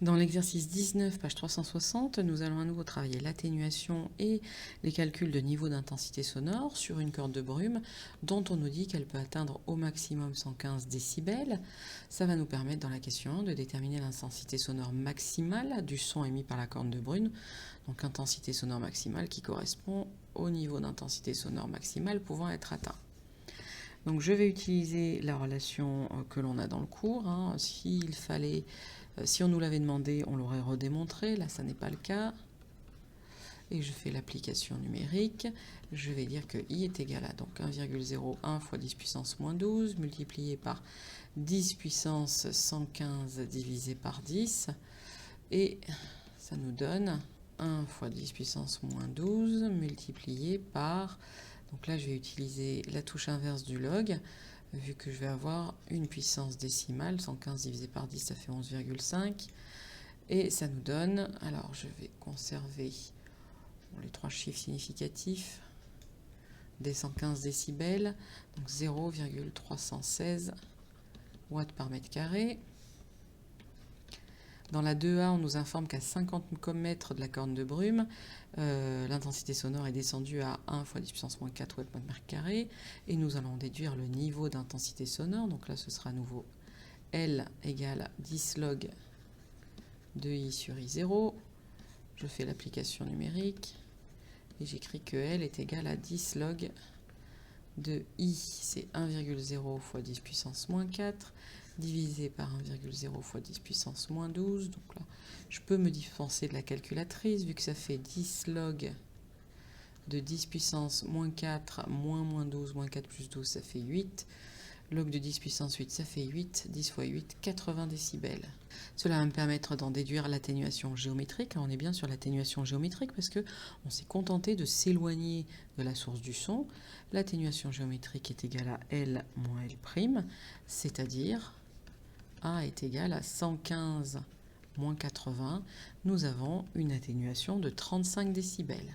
Dans l'exercice 19, page 360, nous allons à nouveau travailler l'atténuation et les calculs de niveau d'intensité sonore sur une corde de brume dont on nous dit qu'elle peut atteindre au maximum 115 décibels. Ça va nous permettre dans la question 1 de déterminer l'intensité sonore maximale du son émis par la corde de brume, donc intensité sonore maximale qui correspond au niveau d'intensité sonore maximale pouvant être atteint. Donc je vais utiliser la relation que l'on a dans le cours. Si on nous l'avait demandé, on l'aurait redémontré. Là, ça n'est pas le cas. Et je fais l'application numérique. Je vais dire que I est égal à donc 1,01 fois 10 puissance moins 12 multiplié par 10 puissance 115 divisé par 10. Et ça nous donne 1 fois 10 puissance moins 12 multiplié par... Donc là, je vais utiliser la touche inverse du log, vu que je vais avoir une puissance décimale. 115 divisé par 10, ça fait 11,5. Et ça nous donne... Alors, je vais conserver les trois chiffres significatifs des 115 décibels. Donc 0,316 watts par mètre carré. Dans la 2A, on nous informe qu'à 50 mètres de la corne de brume, l'intensité sonore est descendue à 1 fois 10 puissance moins 4 watts par mètre carré. Et nous allons déduire le niveau d'intensité sonore. Donc là, ce sera à nouveau L égale 10 log de I sur I0. Je fais l'application numérique et j'écris que L est égal à 10 log de I, c'est 1,0 fois 10 puissance moins 4, divisé par 1,0 fois 10 puissance moins 12. Donc là, je peux me différencier de la calculatrice, vu que ça fait 10 log de 10 puissance moins 4, moins 12, moins 4 plus 12, ça fait 8. Log de 10 puissance 8, ça fait 8. 10 fois 8, 80 décibels. Cela va me permettre d'en déduire l'atténuation géométrique. Alors on est bien sur l'atténuation géométrique parce qu'on s'est contenté de s'éloigner de la source du son. L'atténuation géométrique est égale à L moins L', c'est-à-dire A est égal à 115 moins 80. Nous avons une atténuation de 35 décibels.